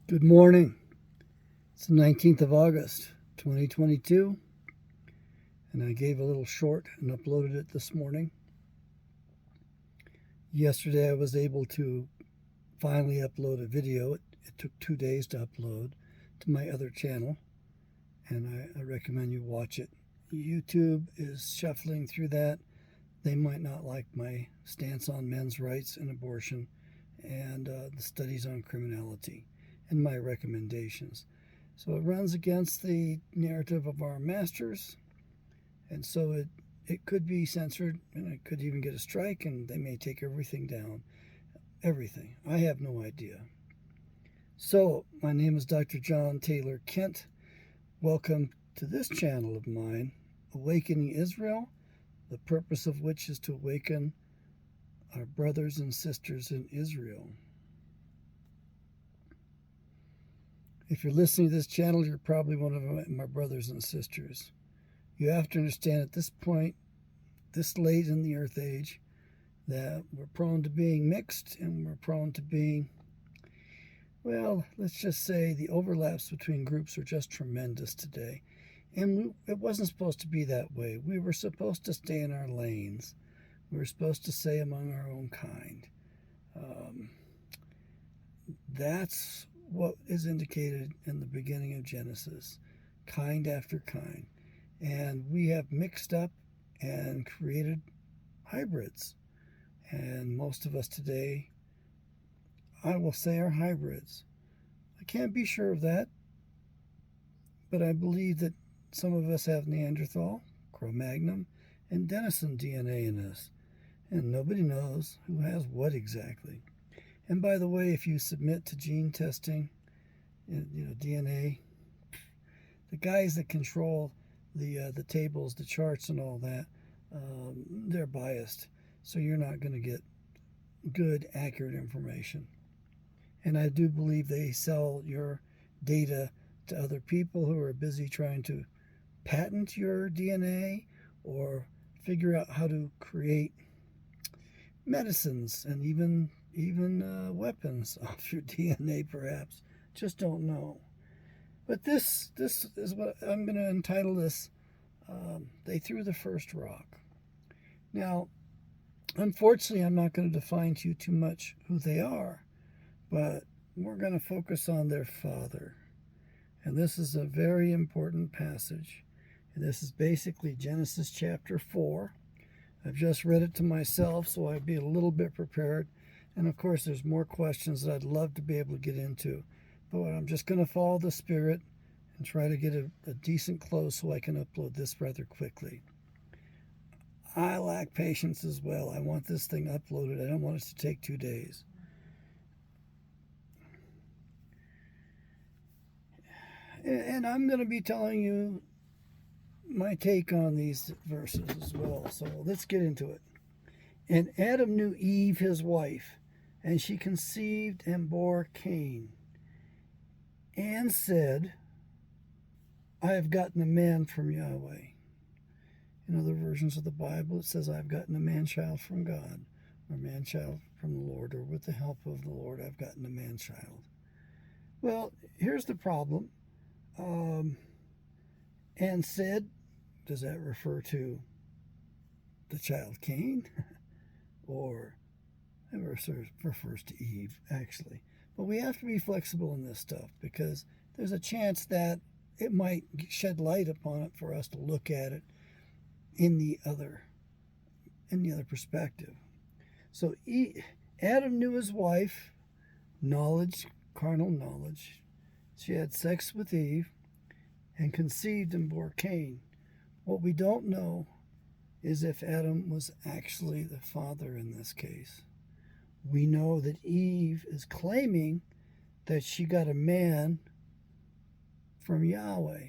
Good morning. It's the 19th of August, 2022, and I gave a little short and uploaded it this morning. Yesterday, I was able to finally upload a video. It took 2 days to upload to my other channel, and I recommend you watch it. YouTube is shuffling through that. They might not like my stance on men's rights and abortion and the studies on criminality and my recommendations. So it runs against the narrative of our masters, and so it could be censored, and it could even get a strike, and they may take everything down. Everything. I have no idea. So, my name is Dr. John Taylor Kent. Welcome to this channel of mine, Awakening Israel, the purpose of which is to awaken our brothers and sisters in Israel. If you're listening to this channel, you're probably one of my brothers and sisters. You have to understand at this point, this late in the Earth Age, that we're prone to being mixed, and we're prone to being, well, let's just say the overlaps between groups are just tremendous today. And it wasn't supposed to be that way. We were supposed to stay in our lanes. We were supposed to stay among our own kind. That's what is indicated in the beginning of Genesis, kind after kind. And we have mixed up and created hybrids. And most of us today, I will say, are hybrids. I can't be sure of that, but I believe that some of us have Neanderthal, Cro-Magnon, and Denison DNA in us. And nobody knows who has what exactly. And by the way, if you submit to gene testing, DNA, the guys that control the tables, the charts, and all that, they're biased. So you're not going to get good, accurate information. And I do believe they sell your data to other people who are busy trying to patent your DNA or figure out how to create medicines and even weapons off your DNA, perhaps. Just don't know. But this is what I'm going to entitle this. They threw the first rock. Now, unfortunately, I'm not going to define to you too much who they are, but we're going to focus on their father. And this is a very important passage. And this is basically Genesis chapter 4. I've just read it to myself, so I'd be a little bit prepared. And of course, there's more questions that I'd love to be able to get into. But I'm just going to follow the Spirit and try to get a decent close so I can upload this rather quickly. I lack patience as well. I want this thing uploaded. I don't want it to take 2 days. And I'm going to be telling you my take on these verses as well. So let's get into it. And Adam knew Eve, his wife, and she conceived and bore Cain, and said, I have gotten a man from Yahweh. In other versions of the Bible, it says, I've gotten a man-child from God, or man-child from the Lord, or with the help of the Lord, I've gotten a man-child. Well, here's the problem. And said, does that refer to the child Cain? Or it refers to Eve, actually. But we have to be flexible in this stuff because there's a chance that it might shed light upon it for us to look at it in the other perspective. So Adam knew his wife, knowledge, carnal knowledge. She had sex with Eve and conceived and bore Cain. What we don't know is if Adam was actually the father in this case. We know that Eve is claiming that she got a man from Yahweh.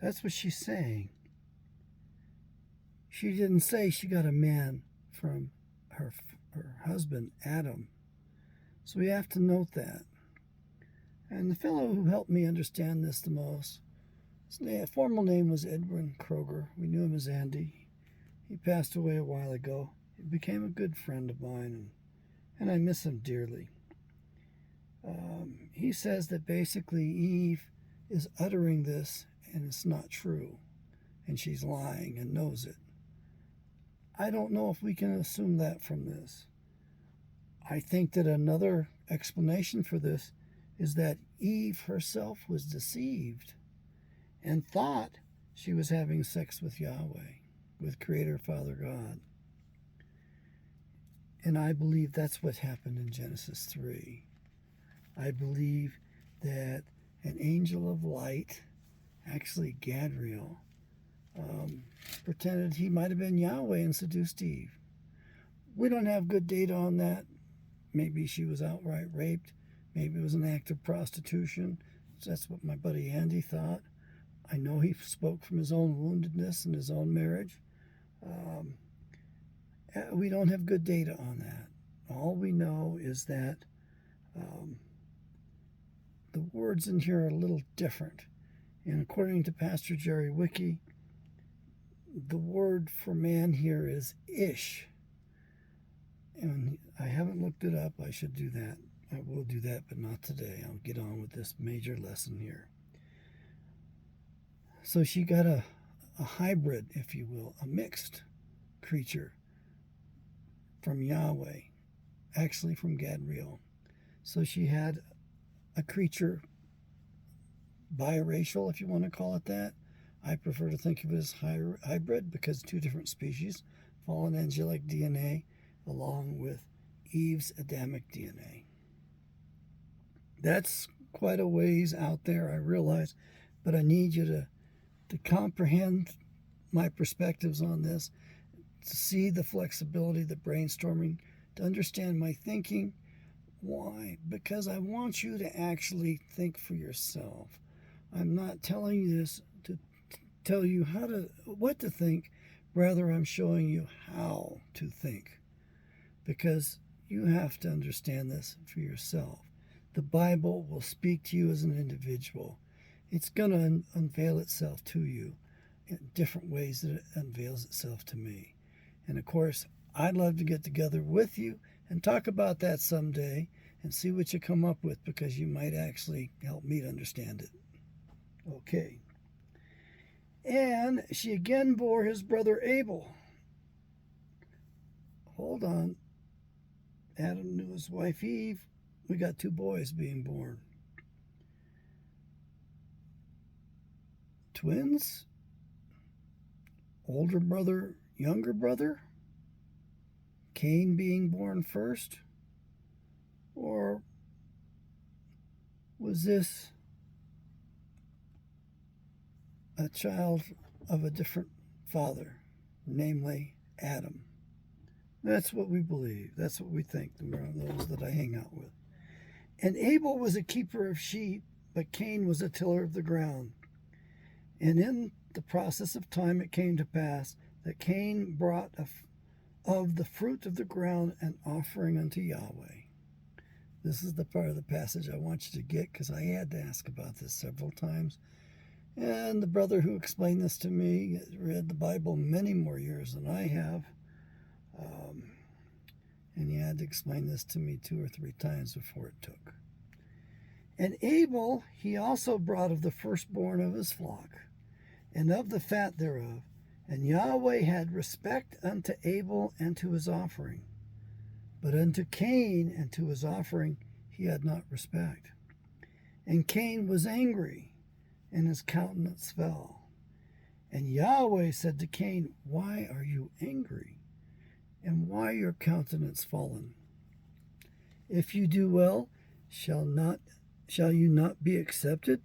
That's what she's saying. She didn't say she got a man from her husband, Adam. So we have to note that. And the fellow who helped me understand this the most, his formal name was Edwin Kroger. We knew him as Andy. He passed away a while ago. He became a good friend of mine, and I miss him dearly. he says that basically Eve is uttering this and it's not true, and she's lying and knows it. I don't know if we can assume that from this. I think that another explanation for this is that Eve herself was deceived and thought she was having sex with Yahweh, with Creator Father God. And I believe that's what happened in Genesis 3. I believe that an angel of light, actually Gadriel, pretended he might have been Yahweh and seduced Eve. We don't have good data on that. Maybe she was outright raped. Maybe it was an act of prostitution. That's what my buddy Andy thought. I know he spoke from his own woundedness and his own marriage. We don't have good data on that. All we know is that the words in here are a little different. And according to Pastor Jerry Wiki, the word for man here is ish. And I haven't looked it up. I should do that. I will do that, but not today. I'll get on with this major lesson here. So she got a hybrid, if you will, a mixed creature from Yahweh, actually from Gadriel. So she had a creature biracial, if you want to call it that. I prefer to think of it as hybrid because two different species, fallen angelic DNA, along with Eve's Adamic DNA. That's quite a ways out there, I realize, but I need you to comprehend my perspectives on this, to see the flexibility, the brainstorming, to understand my thinking. Why? Because I want you to actually think for yourself. I'm not telling you this to tell you what to think, rather I'm showing you how to think. Because you have to understand this for yourself. The Bible will speak to you as an individual. It's going to unveil itself to you in different ways that it unveils itself to me. And of course, I'd love to get together with you and talk about that someday and see what you come up with, because you might actually help me to understand it. Okay. And she again bore his brother Abel. Hold on. Adam knew his wife Eve. We got two boys being born. Twins? Older brother, younger brother? Cain being born first? Or was this a child of a different father, namely Adam? That's what we believe. That's what we think, those that I hang out with. And Abel was a keeper of sheep, but Cain was a tiller of the ground. And in the process of time it came to pass that Cain brought of the fruit of the ground an offering unto Yahweh. This is the part of the passage I want you to get, because I had to ask about this several times. And the brother who explained this to me read the Bible many more years than I have. And he had to explain this to me 2 or 3 times before it took. And Abel he also brought of the firstborn of his flock, and of the fat thereof. And Yahweh had respect unto Abel and to his offering. But unto Cain and to his offering he had not respect. And Cain was angry, and his countenance fell. And Yahweh said to Cain, Why are you angry? And why your countenance fallen? If you do well, shall you not be accepted?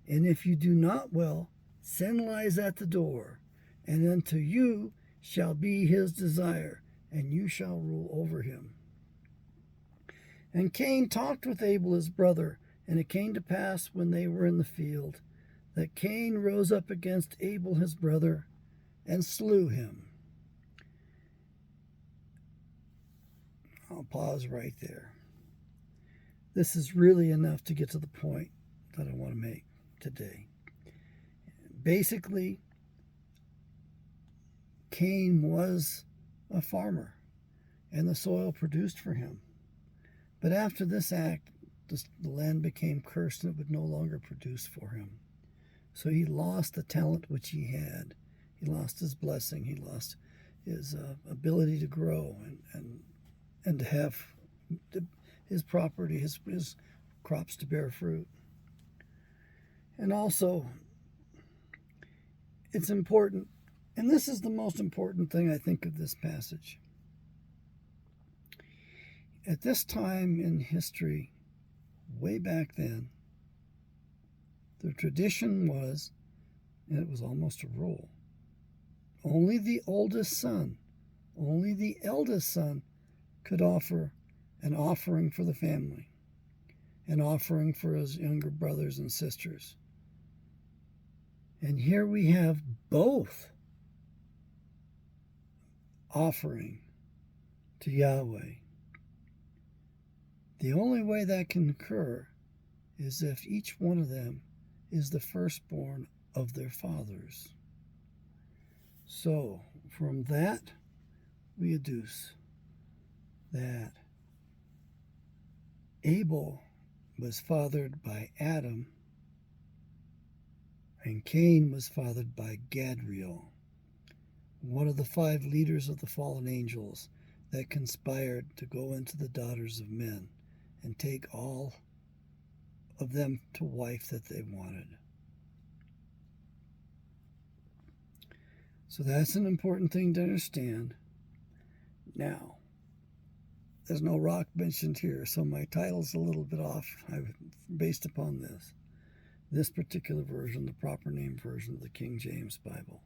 And if you do not well, sin lies at the door, and unto you shall be his desire, and you shall rule over him. And Cain talked with Abel his brother, and it came to pass when they were in the field, that Cain rose up against Abel his brother, and slew him. I'll pause right there. This is really enough to get to the point that I want to make today. Basically, Cain was a farmer, and the soil produced for him. But after this act, the land became cursed and it would no longer produce for him. So he lost the talent which he had. He lost his blessing. He lost his ability to grow and to have his property, his crops to bear fruit. And also, it's important, and this is the most important thing I think of this passage. At this time in history, way back then, the tradition was, and it was almost a rule, only the oldest son, only the eldest son could offer an offering for the family, an offering for his younger brothers and sisters. And here we have both offering to Yahweh. The only way that can occur is if each one of them is the firstborn of their fathers. So, from that, we deduce that Abel was fathered by Adam, and Cain was fathered by Gadriel, one of the 5 leaders of the fallen angels that conspired to go into the daughters of men and take all of them to wife that they wanted. So that's an important thing to understand. Now, there's no rock mentioned here, so my title's a little bit off based upon this particular version, the proper name version of the King James Bible.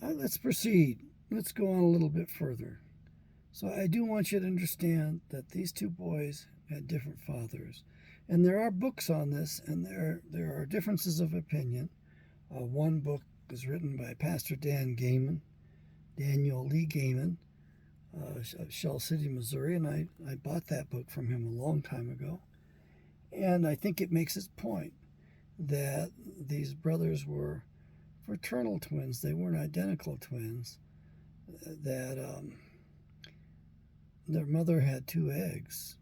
Let's proceed. Let's go on a little bit further. So I do want you to understand that these 2 boys had different fathers. And there are books on this, and there are differences of opinion. One book is written by Pastor Dan Gaiman, Daniel Lee Gaiman, of Shell City, Missouri, and I bought that book from him a long time ago. And I think it makes its point that these brothers were fraternal twins. They weren't identical twins. That their mother had 2 eggs,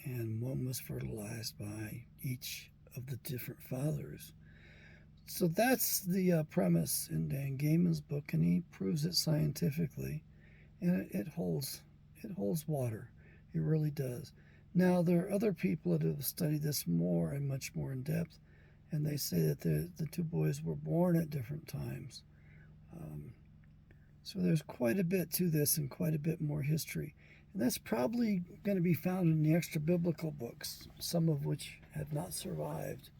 and one was fertilized by each of the different fathers. So that's the premise in Dan Gaiman's book, and he proves it scientifically, and it holds water. It really does. Now, there are other people that have studied this more and much more in depth, and they say that the 2 boys were born at different times. So there's quite a bit to this and quite a bit more history. And that's probably going to be found in the extra biblical books, some of which have not survived.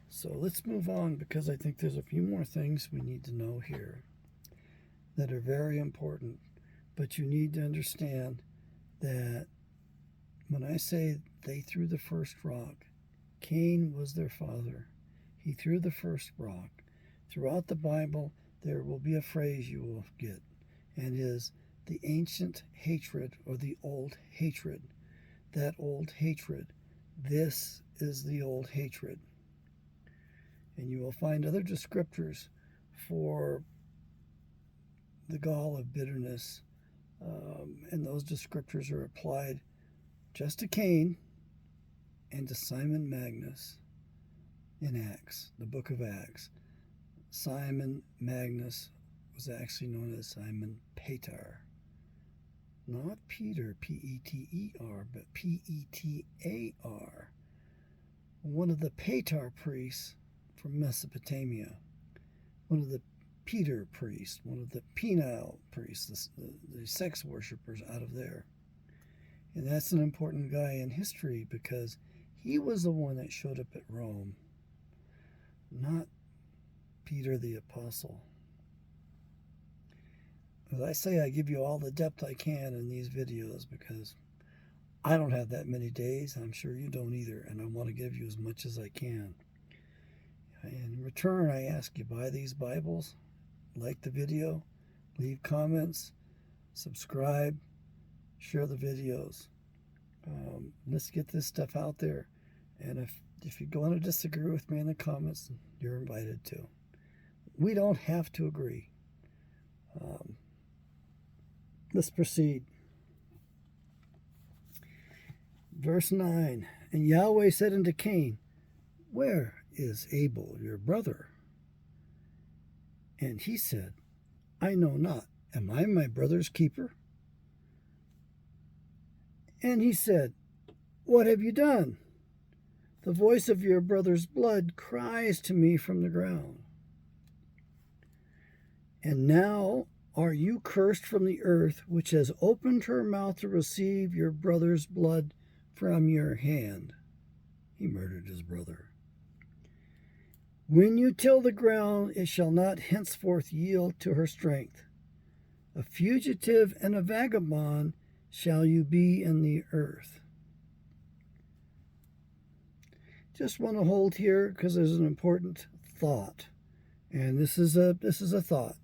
So let's move on, because I think there's a few more things we need to know here that are very important. But you need to understand that when I say they threw the first rock, Cain was their father. He threw the first rock. Throughout the Bible, there will be a phrase you will get, and is the ancient hatred or the old hatred. That old hatred. This is the old hatred. And you will find other descriptors for the gall of bitterness, and those descriptors are applied just to Cain and to Simon Magus in Acts, the book of Acts. Simon Magus was actually known as Simon Peter. Not Peter, P-E-T-E-R, but P-E-T-A-R. One of the Petar priests from Mesopotamia. One of the Peter priests, one of the penile priests, the sex worshippers out of there. And that's an important guy in history, because he was the one that showed up at Rome, not Peter the Apostle. As I say, I give you all the depth I can in these videos, because I don't have that many days. I'm sure you don't either, and I want to give you as much as I can. In return, I ask you, buy these Bibles, like the video, leave comments, subscribe, share the videos. Let's get this stuff out there. And if you're going to disagree with me in the comments, you're invited to. We don't have to agree. Let's proceed. Verse 9. And Yahweh said unto Cain, Where is Abel your brother? And he said, I know not. Am I my brother's keeper? And he said, What have you done? The voice of your brother's blood cries to me from the ground. And now are you cursed from the earth, which has opened her mouth to receive your brother's blood from your hand. He murdered his brother. When you till the ground, it shall not henceforth yield to her strength. A fugitive and a vagabond shall you be in the earth. Just want to hold here because there's an important thought. And this is a thought.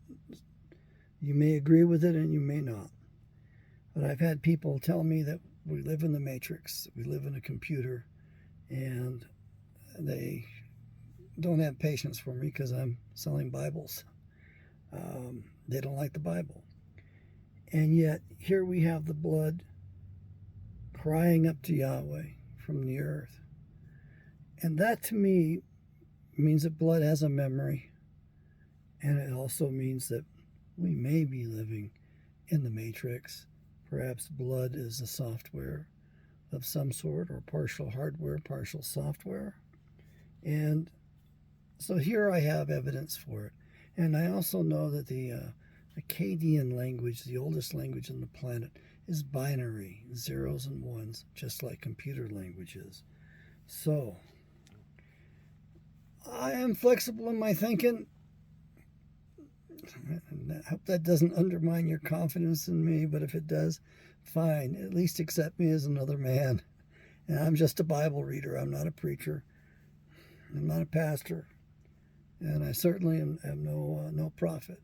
You may agree with it and you may not. But I've had people tell me that we live in the matrix, we live in a computer, and they don't have patience for me because I'm selling Bibles. They don't like the Bible. And yet, here we have the blood crying up to Yahweh from the earth. And that to me means that blood has a memory. And it also means that we may be living in the matrix. Perhaps blood is a software of some sort, or partial hardware, partial software. And so here I have evidence for it. And I also know that the Akkadian language, the oldest language on the planet, is binary, zeros and ones, just like computer languages. So I am flexible in my thinking. I hope that doesn't undermine your confidence in me, but if it does, fine. At least accept me as another man. And I'm just a Bible reader. I'm not a preacher. I'm not a pastor. And I certainly am no prophet.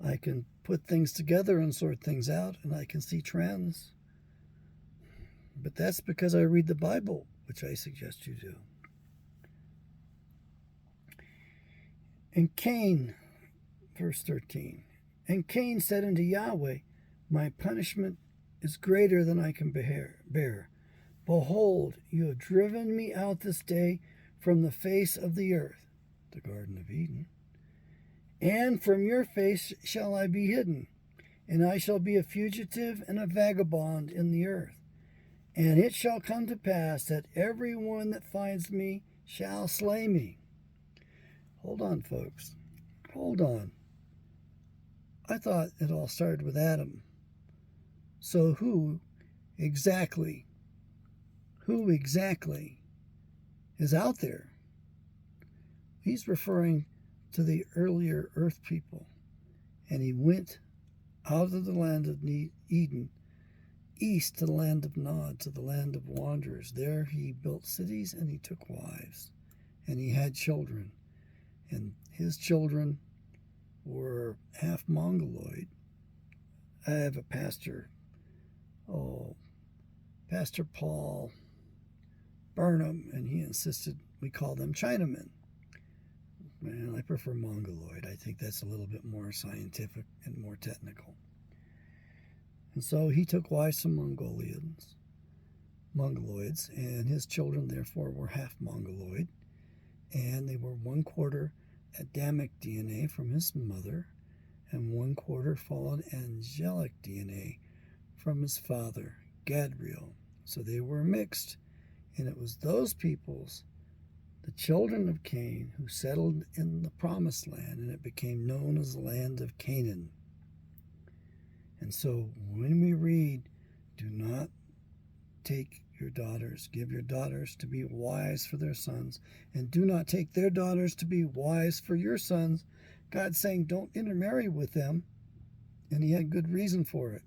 I can put things together and sort things out, and I can see trends. But that's because I read the Bible, which I suggest you do. And Cain, verse 13, and Cain said unto Yahweh, My punishment is greater than I can bear. Behold, you have driven me out this day from the face of the earth, the Garden of Eden, and from your face shall I be hidden, and I shall be a fugitive and a vagabond in the earth. And it shall come to pass that every one that finds me shall slay me. Hold on, folks. Hold on. I thought it all started with Adam. So who exactly is out there? He's referring to the earlier earth people. And he went out of the land of Eden, east to the land of Nod, to the land of wanderers. There he built cities and he took wives. And he had children. And his children were half Mongoloid. I have a pastor, Pastor Paul Burnham, and he insisted we call them Chinamen. Well, I prefer Mongoloid. I think that's a little bit more scientific and more technical. And so he took wives from Mongoloids, and his children therefore were half Mongoloid, and they were 1/4 Adamic DNA from his mother, and 1/4 fallen angelic DNA from his father, Gadriel. So they were mixed, and it was those peoples, the children of Cain, who settled in the promised land, and it became known as the land of Canaan. And so when we read, do not take your daughters, give your daughters to be wives for their sons, and do not take their daughters to be wives for your sons, God's saying don't intermarry with them, and he had good reason for it.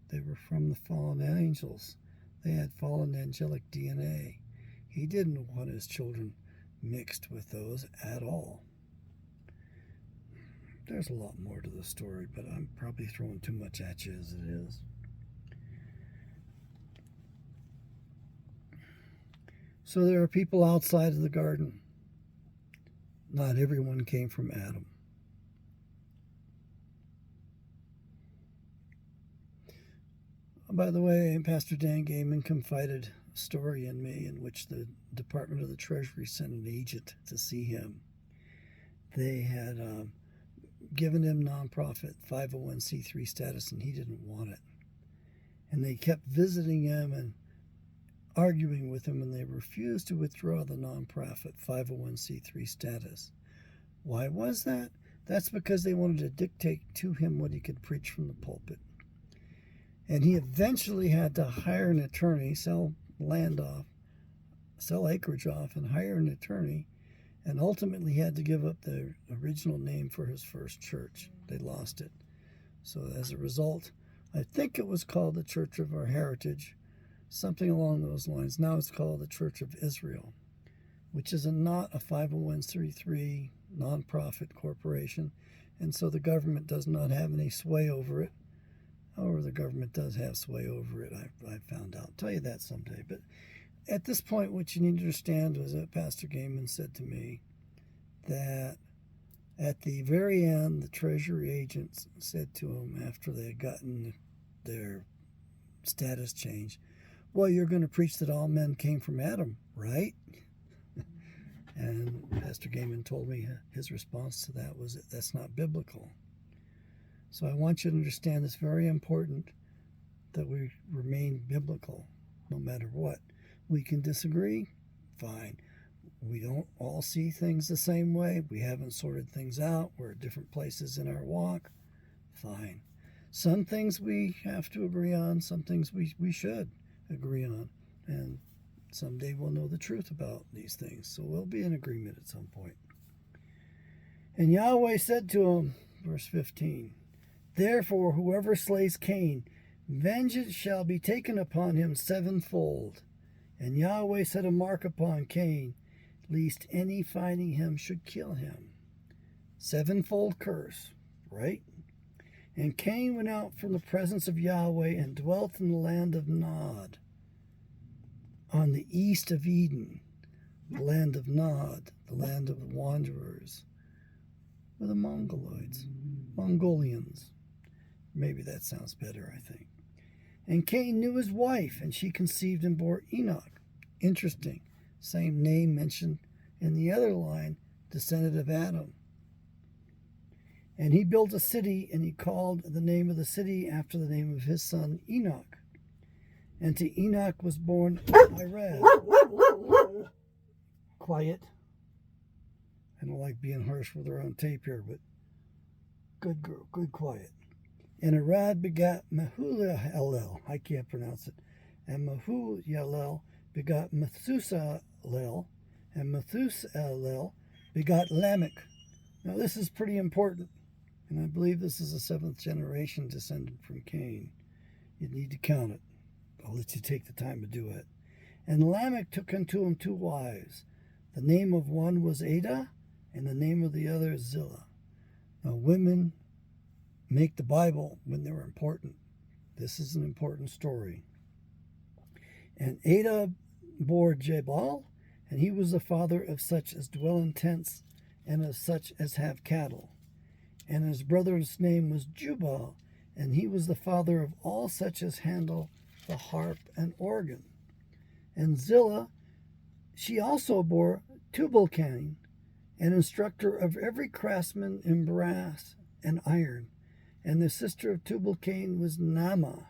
They were from the fallen angels. They had fallen angelic DNA. He didn't want his children mixed with those at all. There's a lot more to the story, but I'm probably throwing too much at you as it is. So there are people outside of the garden. Not everyone came from Adam. By the way, Pastor Dan Gayman confided a story in me in which the Department of the Treasury sent an agent to see him. They had given him nonprofit 501c3 status, and he didn't want it. And they kept visiting him and arguing with him, and they refused to withdraw the nonprofit 501c3 status. Why was that? That's because they wanted to dictate to him what he could preach from the pulpit. And he eventually had to hire an attorney, sell land off, sell acreage off, and hire an attorney. And ultimately, he had to give up the original name for his first church. They lost it. So as a result, I think it was called the Church of Our Heritage, something along those lines. Now it's called the Church of Israel, which is not a 501c3 nonprofit corporation. And so the government does not have any sway over it. However, the government does have sway over it, I've found out. I'll tell you that someday. But at this point, what you need to understand was that Pastor Gayman said to me that at the very end, the Treasury agents said to him after they had gotten their status changed, well, you're going to preach that all men came from Adam, right? And Pastor Gayman told me his response to that was that that's not biblical. So I want you to understand it's very important that we remain biblical no matter what. We can disagree, fine. We don't all see things the same way. We haven't sorted things out. We're at different places in our walk, fine. Some things we have to agree on, some things we should agree on. And someday we'll know the truth about these things. So we'll be in agreement at some point. And Yahweh said to him, verse 15, therefore, whoever slays Cain, vengeance shall be taken upon him sevenfold. And Yahweh set a mark upon Cain, lest any finding him should kill him. Sevenfold curse, right? And Cain went out from the presence of Yahweh and dwelt in the land of Nod, on the east of Eden, the land of Nod, the land of the wanderers, or the Mongolians. Maybe that sounds better, I think. And Cain knew his wife, and she conceived and bore Enoch. Interesting. Same name mentioned in the other line, descendant of Adam. And he built a city, and he called the name of the city after the name of his son Enoch. And to Enoch was born Irad. Quiet. I don't like being harsh with her on tape here, but good girl, good quiet. And Arad begot Mehulalel. I can't pronounce it. And Mehulalel begot Methusalel. And Methusalel begot Lamech. Now this is pretty important. And I believe this is the seventh generation descended from Cain. You need to count it. I'll let you take the time to do it. And Lamech took unto him two wives. The name of one was Ada, and the name of the other is Zillah. Now women make the Bible when they're important. This is an important story. And Ada bore Jabal, and he was the father of such as dwell in tents, and of such as have cattle. And his brother's name was Jubal, and he was the father of all such as handle the harp and organ. And Zillah, she also bore Tubal-Cain, an instructor of every craftsman in brass and iron. And the sister of Tubal-Cain was Naamah.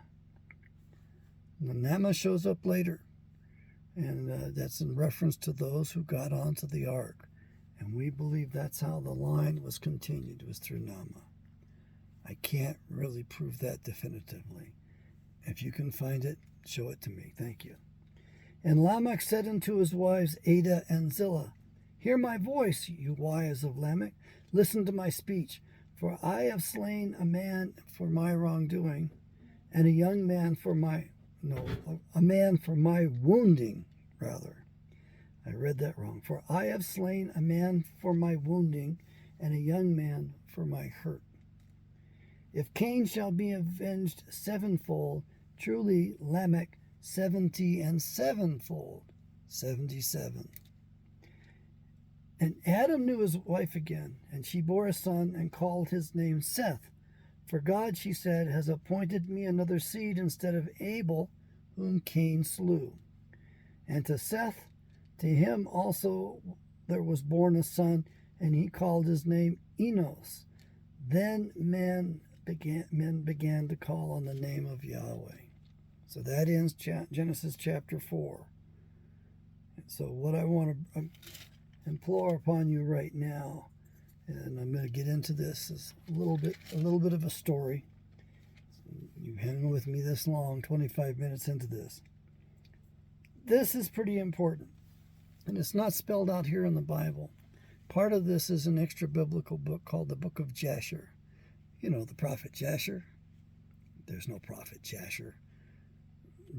Now, Naamah shows up later, and that's in reference to those who got onto the ark. And we believe that's how the line was continued, was through Naamah. I can't really prove that definitively. If you can find it, show it to me. Thank you. And Lamech said unto his wives Ada and Zillah, hear my voice, you wives of Lamech. Listen to my speech. For I have slain a man for my wrongdoing, and a young man for my, a man for my wounding, rather. I read that wrong. For I have slain a man for my wounding, and a young man for my hurt. If Cain shall be avenged sevenfold, truly Lamech 70 and sevenfold, 77. And Adam knew his wife again, and she bore a son and called his name Seth. For God, she said, has appointed me another seed instead of Abel, whom Cain slew. And to Seth, to him also there was born a son, and he called his name Enos. Then men began to call on the name of Yahweh. So that ends Genesis chapter 4. So what I want to implore upon you right now, and I'm going to get into this, is a little bit of a story. You've hung with me this long, 25 minutes into this. This is pretty important, and it's not spelled out here in the Bible. Part of this is an extra biblical book called the Book of Jasher. You know, the prophet Jasher. There's no prophet Jasher.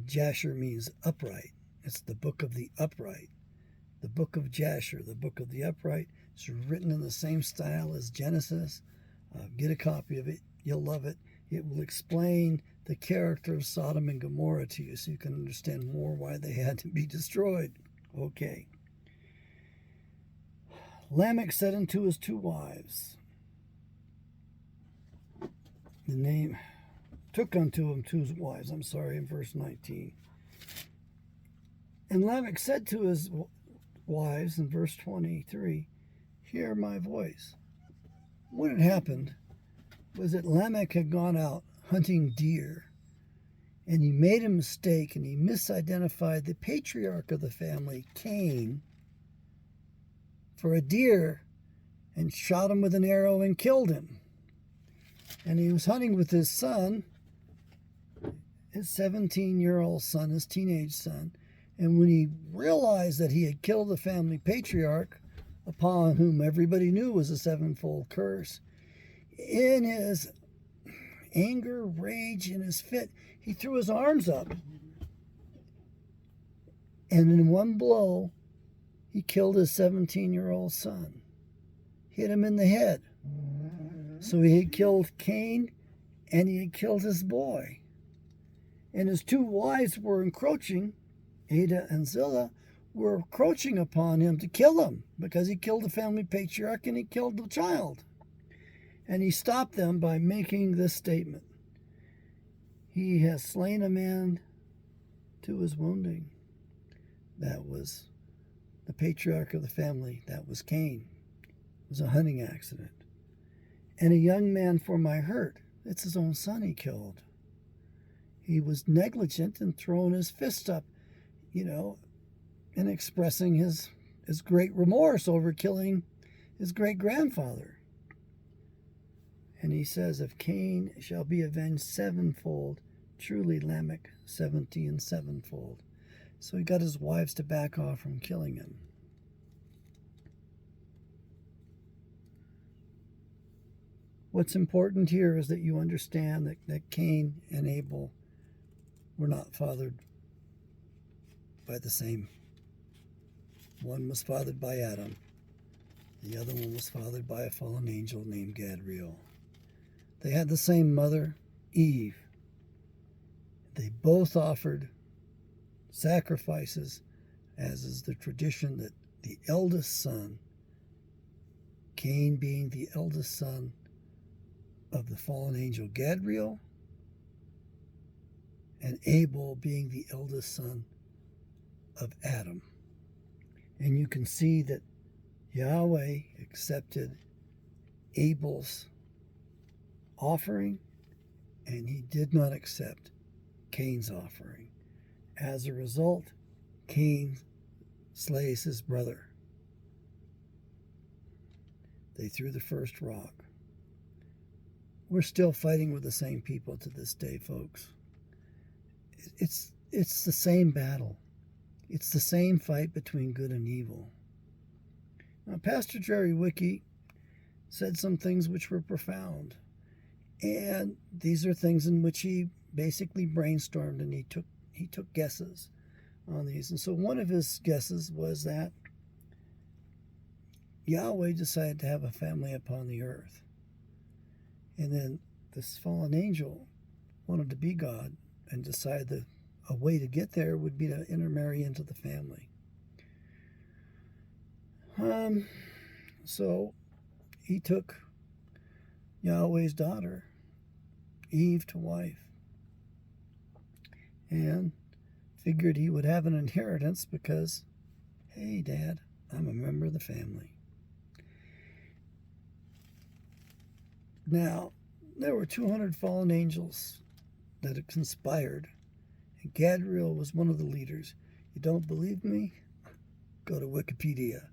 Jasher means upright. It's the book of the upright. The Book of Jasher, the Book of the Upright. It's written in the same style as Genesis. Get a copy of it. You'll love it. It will explain the character of Sodom and Gomorrah to you so you can understand more why they had to be destroyed. Okay. Lamech said unto his two wives, the name took unto him two wives, in verse 19. And Lamech said to his wives in verse 23, hear my voice. What had happened was that Lamech had gone out hunting deer, and he made a mistake, and he misidentified the patriarch of the family, Cain, for a deer, and shot him with an arrow and killed him. And he was hunting with his son, his 17-year-old son, his teenage son. And when he realized that he had killed the family patriarch, upon whom everybody knew was a sevenfold curse, in his anger, rage, and his fit, he threw his arms up. And in one blow, he killed his 17-year-old son. Hit him in the head. So he had killed Cain, and he had killed his boy. And his two wives were encroaching, Ada and Zillah, were encroaching upon him to kill him because he killed the family patriarch and he killed the child. And he stopped them by making this statement: he has slain a man to his wounding. That was the patriarch of the family. That was Cain. It was a hunting accident. And a young man for my hurt. It's his own son he killed. He was negligent and throwing his fist up, and expressing his great remorse over killing his great-grandfather. And he says, if Cain shall be avenged sevenfold, truly Lamech 70 and sevenfold. So he got his wives to back off from killing him. What's important here is that you understand that Cain and Abel were not fathered by the same. One was fathered by Adam. The other one was fathered by a fallen angel named Gadriel. They had the same mother, Eve. They both offered sacrifices, as is the tradition that the eldest son, Cain being the eldest son of the fallen angel Gadriel, and Abel being the eldest son of Adam. And you can see that Yahweh accepted Abel's offering, and he did not accept Cain's offering. As a result, Cain slays his brother. They threw the first rock. We're still fighting with the same people to this day, folks. It's the same battle. It's the same fight between good and evil. Now, Pastor Jerry Wicke said some things which were profound. And these are things in which he basically brainstormed, and he took guesses on these. And so one of his guesses was that Yahweh decided to have a family upon the earth. And then this fallen angel wanted to be God and decided that a way to get there would be to intermarry into the family. So he took Yahweh's daughter Eve to wife. And figured he would have an inheritance because, hey, Dad, I'm a member of the family. Now, there were 200 fallen angels that had conspired, and Gadriel was one of the leaders. You don't believe me? Go to Wikipedia.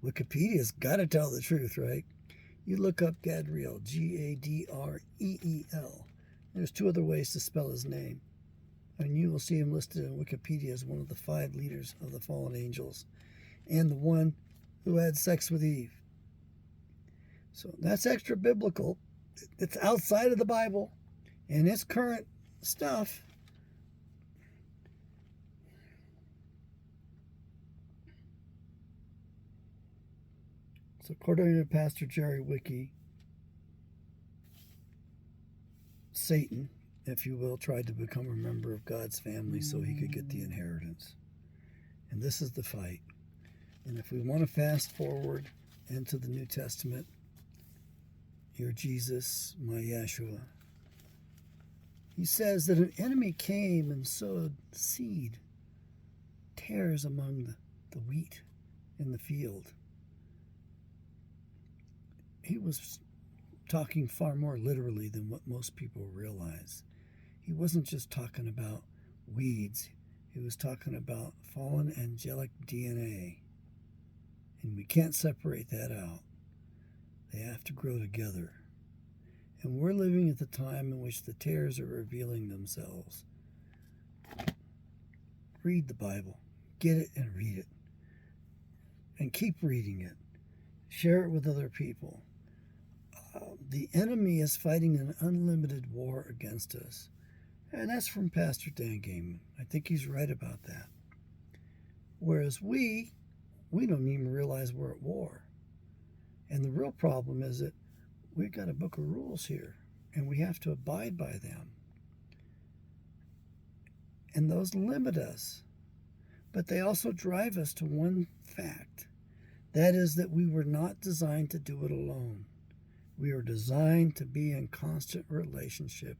Wikipedia's got to tell the truth, right? You look up Gadriel, G-A-D-R-E-E-L. There's 2 other ways to spell his name. And you will see him listed in Wikipedia as one of the 5 leaders of the fallen angels and the one who had sex with Eve. So that's extra biblical. It's outside of the Bible and it's current stuff. So according to Pastor Jerry Wiki, Satan, if you will, tried to become a member of God's family so he could get the inheritance. And this is the fight. And if we want to fast forward into the New Testament, your Jesus, my Yeshua, he says that an enemy came and sowed seed, tares among the wheat in the field. He was talking far more literally than what most people realize. He wasn't just talking about weeds. He was talking about fallen angelic DNA. And we can't separate that out. They have to grow together. And we're living at the time in which the tares are revealing themselves. Read the Bible. Get it and read it. And keep reading it. Share it with other people. The enemy is fighting an unlimited war against us. And that's from Pastor Dan Gayman. I think he's right about that. Whereas we don't even realize we're at war. And the real problem is that we've got a book of rules here, and we have to abide by them. And those limit us. But they also drive us to one fact. That is that we were not designed to do it alone. We are designed to be in constant relationship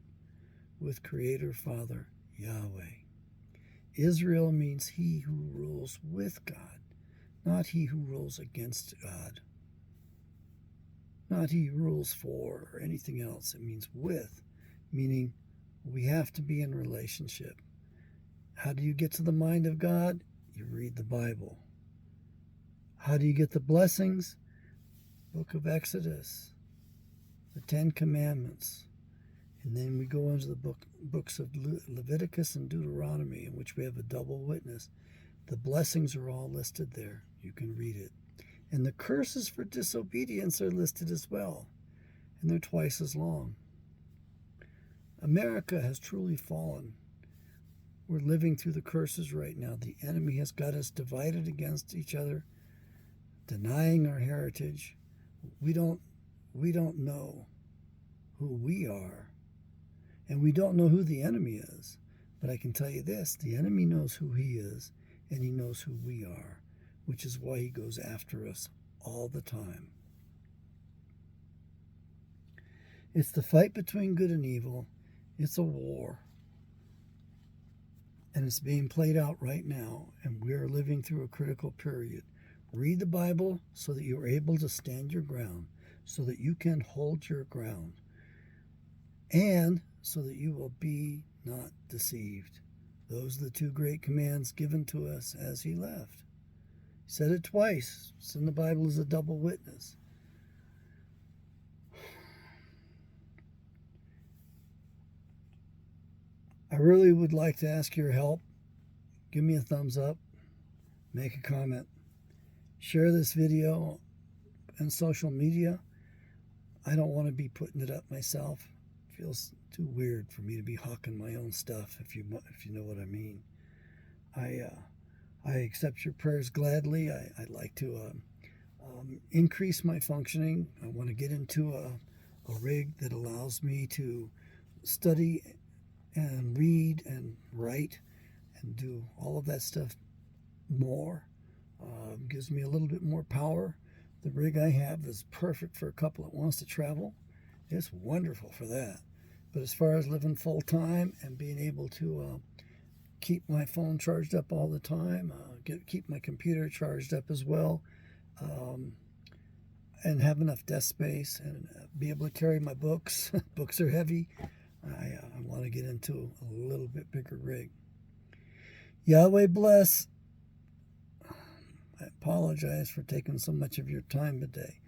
with Creator Father Yahweh. Israel means he who rules with God, not he who rules against God. Not he rules for or anything else. It means with, meaning we have to be in relationship. How do you get to the mind of God? You read the Bible. How do you get the blessings? Book of Exodus, the 10 Commandments. And then we go into the books of Leviticus and Deuteronomy, in which we have a double witness. The blessings are all listed there. You can read it. And the curses for disobedience are listed as well. And they're twice as long. America has truly fallen. We're living through the curses right now. The enemy has got us divided against each other, denying our heritage. We don't know who we are. And we don't know who the enemy is. But I can tell you this, the enemy knows who he is, and he knows who we are, which is why he goes after us all the time. It's the fight between good and evil. It's a war. And it's being played out right now, and we are living through a critical period. Read the Bible so that you are able to stand your ground, so that you can hold your ground, and so that you will be not deceived. Those are the 2 great commands given to us as he left. He said it twice. It's in the Bible as a double witness. I really would like to ask your help. Give me a thumbs up. Make a comment. Share this video on social media. I don't want to be putting it up myself. It feels too weird for me to be hawking my own stuff, if you know what I mean. I accept your prayers gladly. I'd like to increase my functioning. I want to get into a rig that allows me to study and read and write and do all of that stuff more. Gives me a little bit more power. The rig I have is perfect for a couple that wants to travel. It's wonderful for that. But as far as living full time and being able to keep my phone charged up all the time, keep my computer charged up as well, um, and have enough desk space and be able to carry my books. Books are heavy. I want to get into a little bit bigger rig. Yahweh bless. I apologize for taking so much of your time today.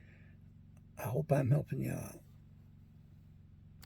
I hope I'm helping you out.